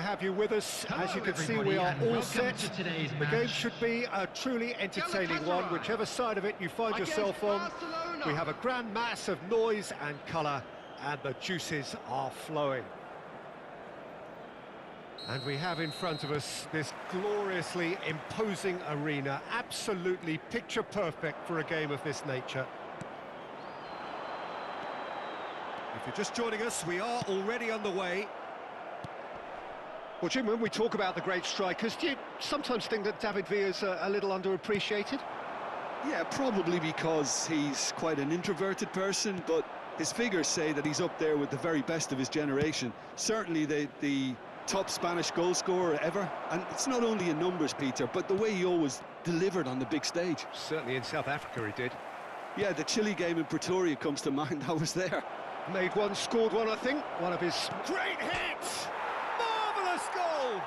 have you with us. Hello, As you can see, everybody, we are and all welcome set. to today's The match. game should be a truly entertaining one, Galatasaray whichever side of it you find against yourself on. Barcelona. We have a grand mass of noise and colour, and the juices are flowing. And we have in front of us this gloriously imposing arena, absolutely picture perfect for a game of this nature. If you're just joining us, we are already underway. Well, Jim, when we talk about the great strikers, do you sometimes think that David Villa's a little underappreciated? Yeah, probably because he's quite an introverted person, but his figures say that he's up there with the very best of his generation. Certainly the top Spanish goal scorer ever, and it's not only in numbers, Peter, but the way he always delivered on the big stage. Certainly in South Africa he did. Yeah, the Chile game in Pretoria comes to mind. I was there. Made one, scored one, I think. One of his great hits! Marvellous goal!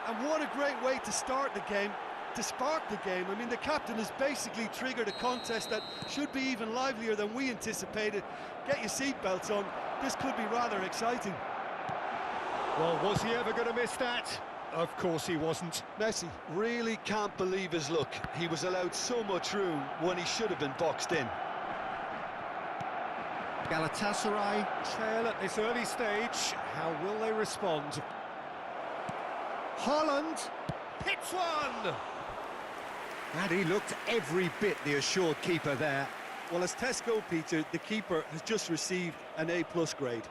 And what a great way to start the game, to spark the game. I mean, the captain has basically triggered a contest that should be even livelier than we anticipated. Get your seatbelts on, this could be rather exciting. Well, was he ever going to miss that? Of course he wasn't. Messi really can't believe his luck. He was allowed so much room when he should have been boxed in. Galatasaray trail at this early stage. How will they respond? Haaland hits one! And he looked every bit the assured keeper there. Well, as tests go, Peter, the keeper has just received an A+ grade.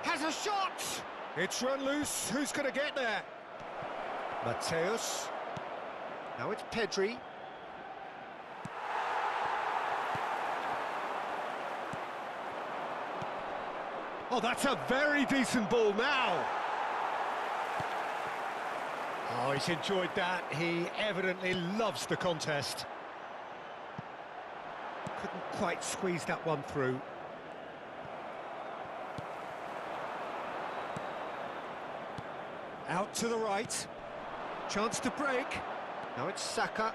Has a shot! It's run loose. Who's going to get there? Mateus. Now it's Pedri. Oh, that's a very decent ball now. Oh, he's enjoyed that. He evidently loves the contest. Couldn't quite squeeze that one through. Out to the right. Chance to break. Now it's Saka.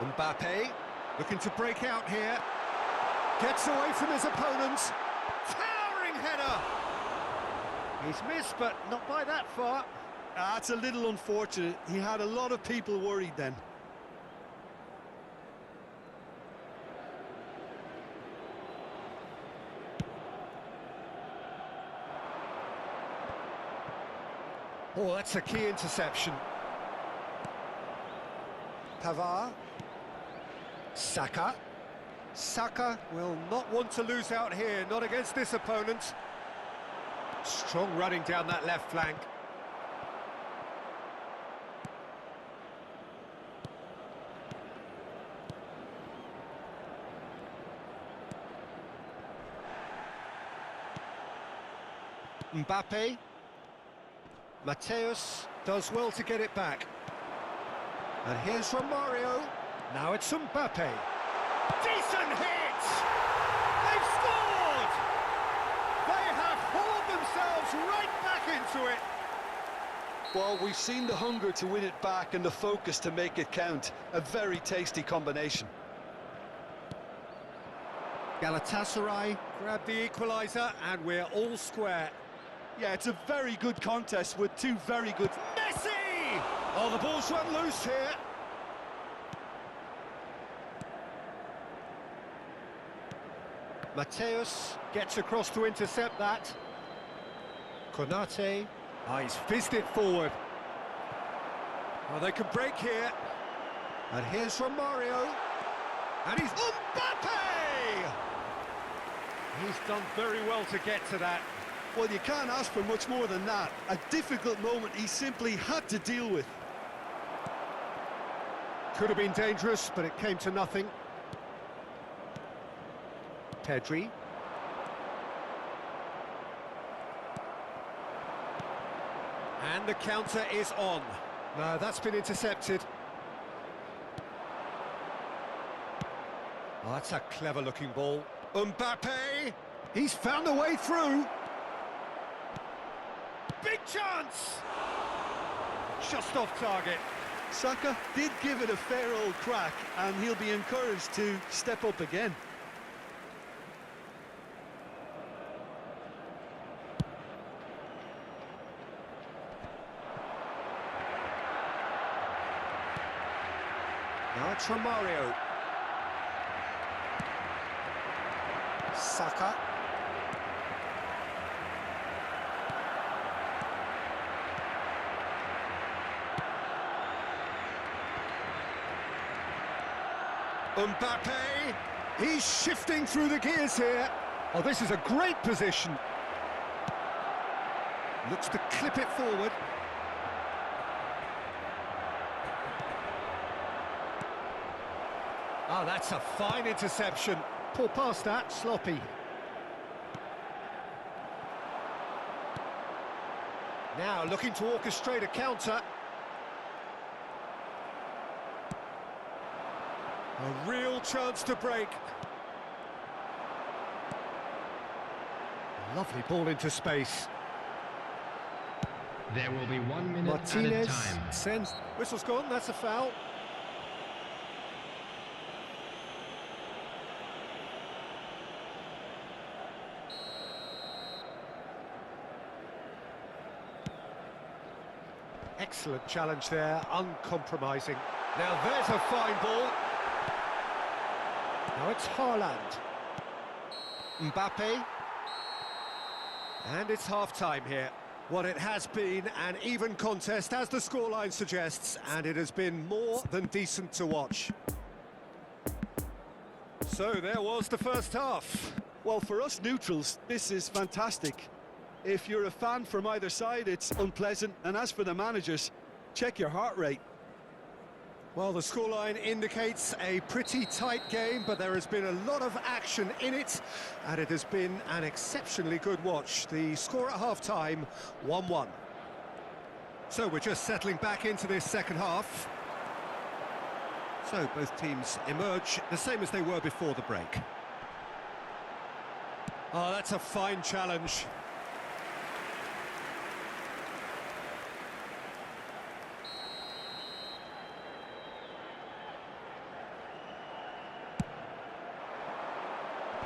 Mbappe looking to break out here. Gets away from his opponents. Towering header. He's missed, but not by that far. That's a little unfortunate. He had a lot of people worried then. Oh, that's a key interception. Pavard. Saka. Saka will not want to lose out here, not against this opponent. Strong running down that left flank. Mbappe. Mateus does well to get it back. And here's Romario. Now it's Mbappe. Decent hit! They've scored! They have hauled themselves right back into it. Well, we've seen the hunger to win it back and the focus to make it count. A very tasty combination. Galatasaray grab the equaliser and we're all square. Yeah, it's a very good contest with two very good... Messi! Oh, the ball's run loose here. Mateus gets across to intercept that. Konate. Oh, he's fizzed it forward. Oh, they can break here. And here's Romario. And he's... Mbappe! He's done very well to get to that. Well, you can't ask for much more than that. A difficult moment he simply had to deal with. Could have been dangerous, but it came to nothing. Pedri. And the counter is on. No, that's been intercepted. Oh, that's a clever-looking ball. Mbappe! He's found a way through. Big chance! Just off target. Saka did give it a fair old crack, and he'll be encouraged to step up again. Now it's Romario. Saka. Mbappe. He's shifting through the gears here. Oh, this is a great position. Looks to clip it forward. Oh, that's a fine interception. Poor pass that, sloppy. Now looking to orchestrate a counter. A real chance to break. Lovely ball into space. There will be 1 minute Martinez at a time. sends... Whistle's gone, that's a foul. Excellent challenge there, uncompromising. Now there's a fine ball. Now it's Haaland. Mbappe. And it's half-time here. What it has been an even contest, as the scoreline suggests, and it has been more than decent to watch. So there was the first half. Well, for us neutrals, this is fantastic. If you're a fan from either side, it's unpleasant. And as for the managers, check your heart rate. Well, the scoreline indicates a pretty tight game, but there has been a lot of action in it, and it has been an exceptionally good watch. The score at half-time, 1-1. So we're just settling back into this second half. So both teams emerge the same as they were before the break. Oh, that's a fine challenge.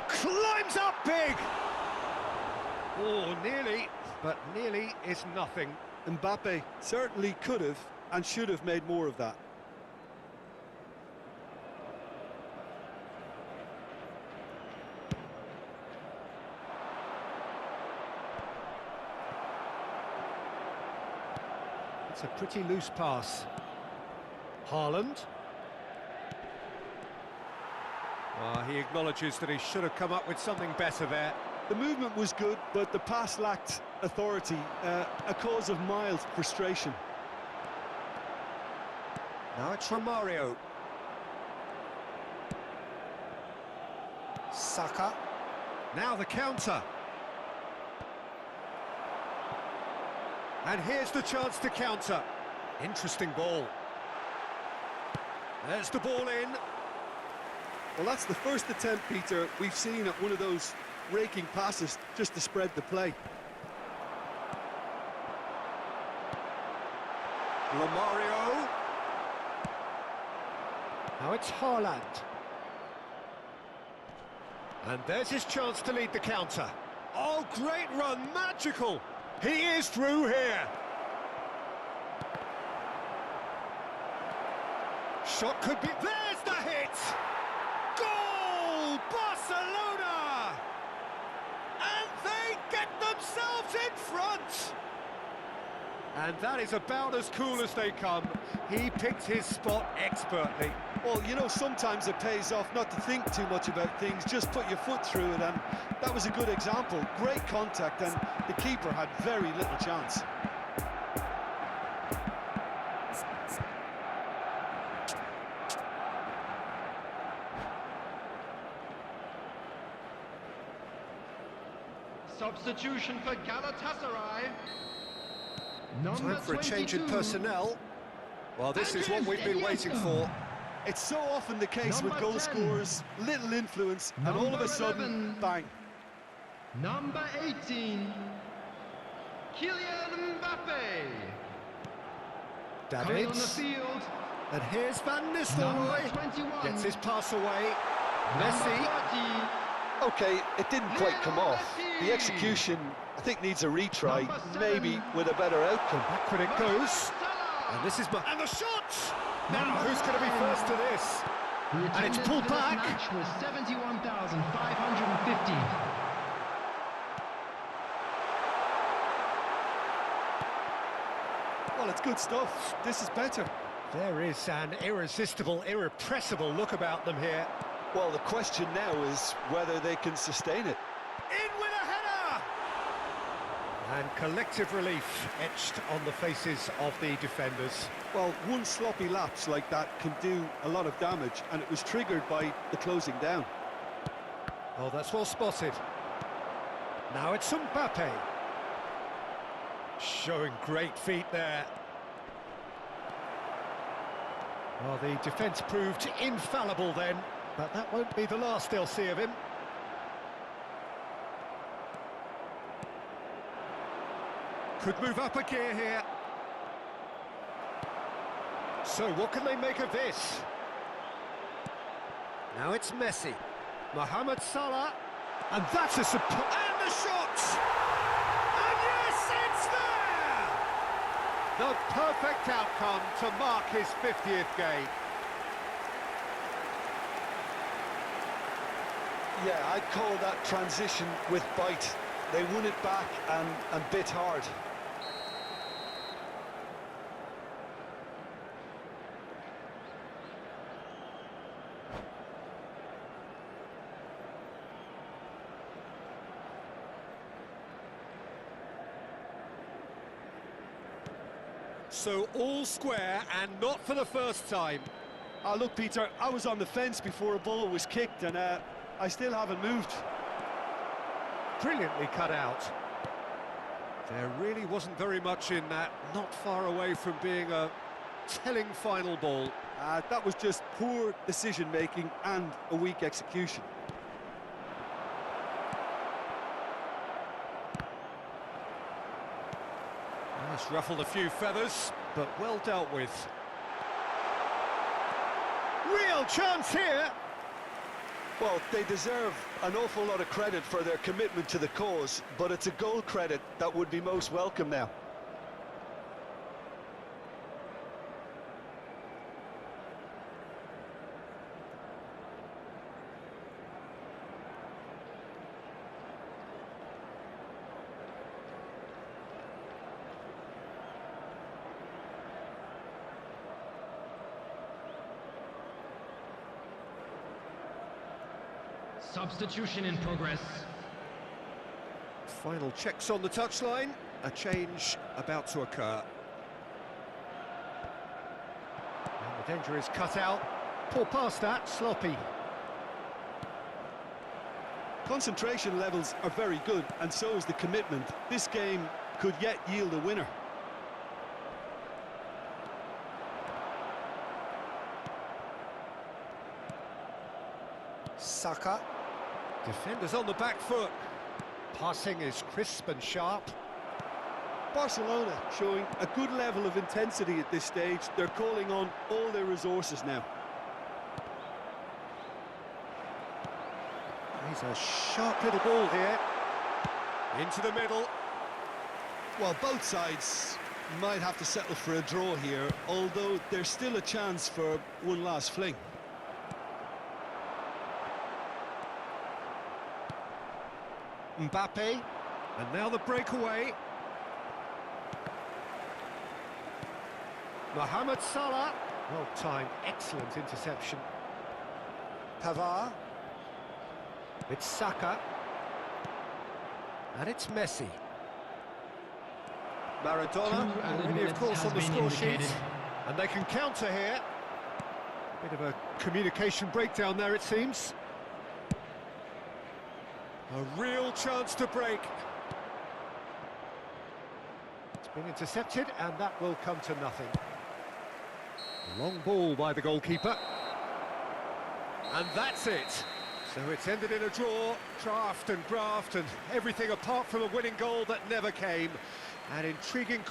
Climbs up big! Oh, nearly, but nearly is nothing. Mbappe certainly could have and should have made more of that. It's a pretty loose pass. Haaland. He acknowledges that he should have come up with something better there. The movement was good, but the pass lacked authority, a cause of mild frustration. Now it's Romario. Saka. Now the counter. And here's the chance to counter. Interesting ball. There's the ball in. Well, that's the first attempt, Peter, we've seen at one of those raking passes just to spread the play. Romario. Now it's Haaland. And there's his chance to lead the counter. Oh, great run, magical. He is through here. Shot could be... There's the hit! Goal! Barcelona! And they get themselves in front! And that is about as cool as they come. He picked his spot expertly. Well, you know, sometimes it pays off not to think too much about things, just put your foot through it, and that was a good example. Great contact, and the keeper had very little chance. Substitution for Galatasaray. Time for a change in 22. personnel. Well, this is what we've been waiting for. It's so often the case with Number goal 10. scorers, little influence, and all of a sudden, 11. bang. Number 18, Kylian Mbappe. Coming on the Davids. field, And here's Van number Nistelrooy. 21. Gets his pass away. Number Messi. 30, Okay, it didn't quite come off. The execution, I think, needs a retry, Number 7. maybe with a better outcome. Backward it goes. Salah. And this is... And the shot! Now, Number who's going to be 9. first to this? The And it's attendance pulled for this back. match was 71,550. Well, it's good stuff. This is better. There is an irresistible, irrepressible look about them here. Well, the question now is whether they can sustain it. In with a header! And collective relief etched on the faces of the defenders. Well, one sloppy lapse like that can do a lot of damage, and it was triggered by the closing down. Oh, that's well spotted. Now it's Mbappe. Showing great feet there. Well, the defence proved infallible then, but that won't be the last they'll see of him. Could move up a gear here. So what can they make of this? Now it's Messi. Mohamed Salah. And that's a superb... And the shot! And yes, it's there! The perfect outcome to mark his 50th game. Yeah, I'd call that transition with bite. They won it back and bit hard. So all square, and not for the first time. Oh, look, Peter, I was on the fence before a ball was kicked, and I still haven't moved. Brilliantly cut out. There really wasn't very much in that, not far away from being a telling final ball. That was just poor decision-making and a weak execution. It's ruffled a few feathers, but well dealt with. Real chance here! Well, they deserve an awful lot of credit for their commitment to the cause, but it's a goal credit that would be most welcome now. Substitution in progress. Final checks on the touchline. A change about to occur. And the danger is cut out. Poor pass that, sloppy. Concentration levels are very good, and so is the commitment. This game could yet yield a winner. Saka. Defenders on the back foot. Passing is crisp and sharp. Barcelona showing a good level of intensity at this stage. They're calling on all their resources now. He's a sharp little ball here. Into the middle. Well, both sides might have to settle for a draw here, although there's still a chance for one last fling. Mbappe. And now the breakaway. Mohamed Salah. Well timed, excellent interception. Pavard. It's Saka. And it's Messi. Maradona, 2 added already of minutes course has on the been score sheet. indicated. And they can counter here. Bit of a communication breakdown there, it seems. A real chance to break. It's been intercepted, and that will come to nothing. Long ball by the goalkeeper. And that's it. So it's ended in a draw, draft and graft and everything apart from a winning goal that never came. An intriguing